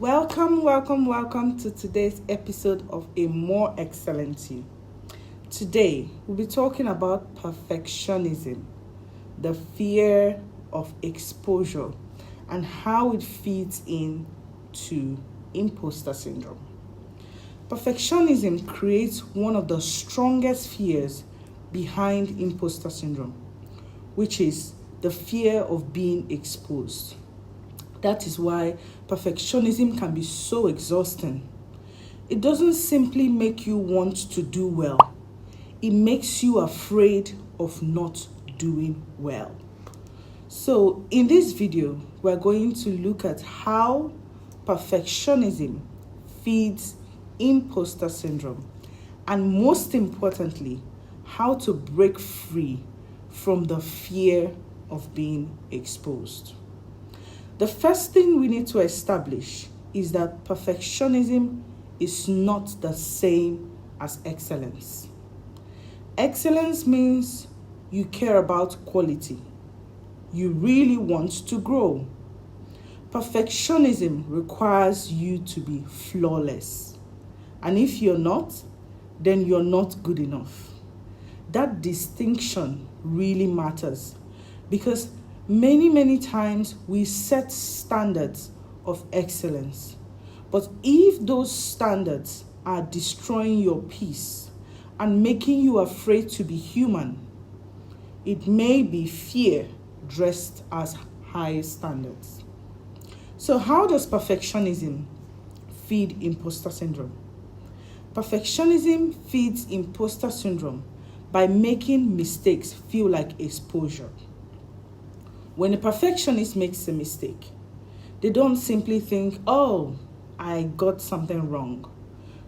Welcome to today's episode of A More Excellent You. Today, we'll be talking about perfectionism, the fear of exposure, and how it feeds into imposter syndrome. Perfectionism creates one of the strongest fears behind imposter syndrome, which is the fear of being exposed. That is why perfectionism can be so exhausting. It doesn't simply make you want to do well. It makes you afraid of not doing well. So in this video, we're going to look at how perfectionism feeds imposter syndrome, and most importantly, how to break free from the fear of being exposed. The first thing we need to establish is that perfectionism is not the same as excellence. Excellence means you care about quality. You really want to grow. Perfectionism requires you to be flawless. And if you're not, then you're not good enough. That distinction really matters because many times we set standards of excellence. But if those standards are destroying your peace and making you afraid to be human, it may be fear dressed as high standards. So how does perfectionism feed imposter syndrome? Perfectionism feeds imposter syndrome by making mistakes feel like exposure. When a perfectionist makes a mistake, they don't simply think, oh, I got something wrong.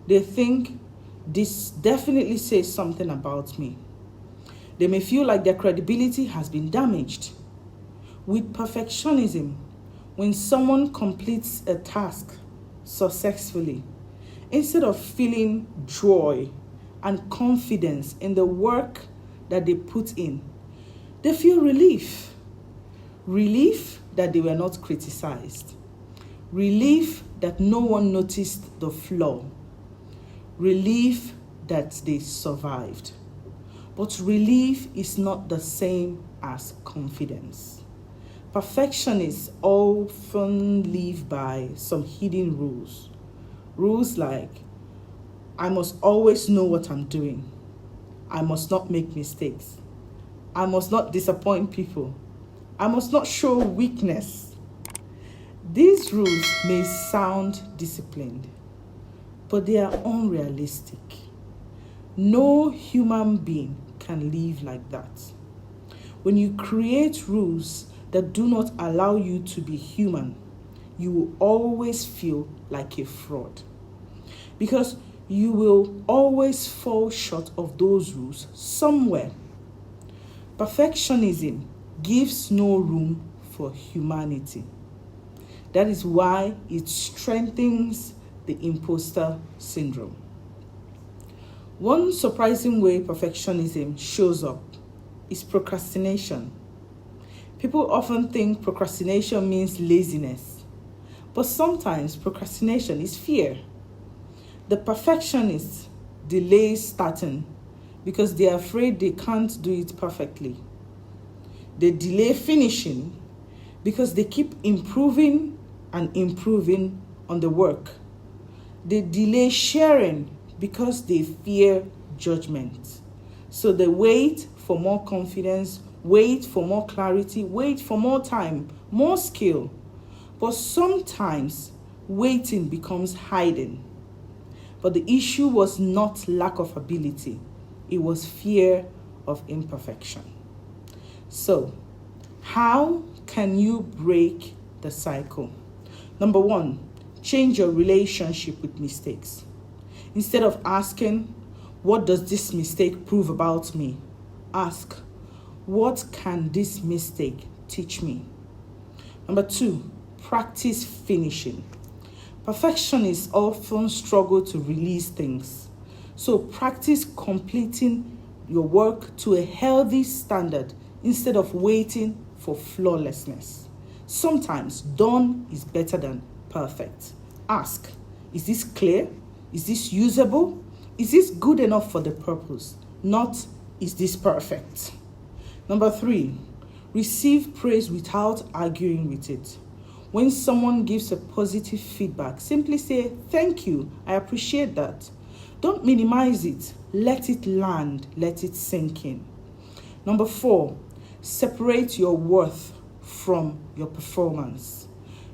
They think, this definitely says something about me. They may feel like their credibility has been damaged. With perfectionism, when someone completes a task successfully, instead of feeling joy and confidence in the work that they put in, they feel relief. Relief that they were not criticized. Relief that no one noticed the flaw. Relief that they survived. But relief is not the same as confidence. Perfectionists often live by some hidden rules. Rules like, I must always know what I'm doing. I must not make mistakes. I must not disappoint people. I must not show weakness. These rules may sound disciplined, but they are unrealistic. No human being can live like that. When you create rules that do not allow you to be human, you will always feel like a fraud. Because you will always fall short of those rules somewhere. Perfectionism gives no room for humanity. That is why it strengthens the imposter syndrome. One surprising way perfectionism shows up is procrastination. People often think procrastination means laziness, but sometimes procrastination is fear. The perfectionist delays starting because they are afraid they can't do it perfectly. They delay finishing because they keep improving on the work. They delay sharing because they fear judgment. So they wait for more confidence, wait for more clarity, wait for more time, more skill. But sometimes waiting becomes hiding. But the issue was not lack of ability. It was fear of imperfection. So, how can you break the cycle? Number one, change your relationship with mistakes. Instead of asking, what does this mistake prove about me? Ask, what can this mistake teach me? Number two, practice finishing. Perfectionists often struggle to release things. So practice completing your work to a healthy standard instead of waiting for flawlessness. Sometimes done is better than perfect. Ask, is this clear? Is this usable? Is this good enough for the purpose? Not, is this perfect? Number 3, receive praise without arguing with it. When someone gives a positive feedback, simply say, thank you, I appreciate that. Don't minimize it. Let it land. Let it sink in. Number 4, separate your worth from your performance.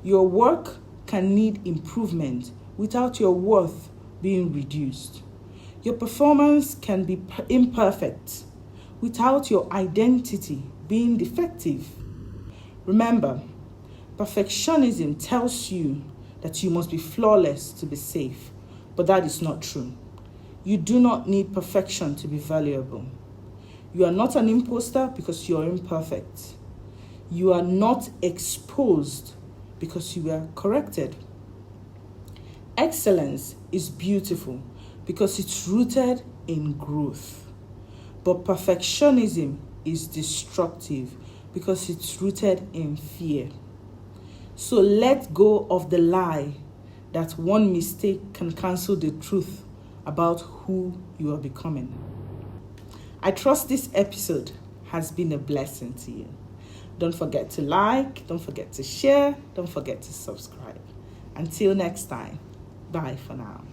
Your work can need improvement without your worth being reduced. Your performance can be imperfect without your identity being defective. Remember, perfectionism tells you that you must be flawless to be safe, but that is not true. You do not need perfection to be valuable. You are not an imposter because you are imperfect. You are not exposed because you are corrected. Excellence is beautiful because it's rooted in growth. But perfectionism is destructive because it's rooted in fear. So let go of the lie that one mistake can cancel the truth about who you are becoming. I trust this episode has been a blessing to you. Don't forget to like, don't forget to share, don't forget to subscribe. Until next time, bye for now.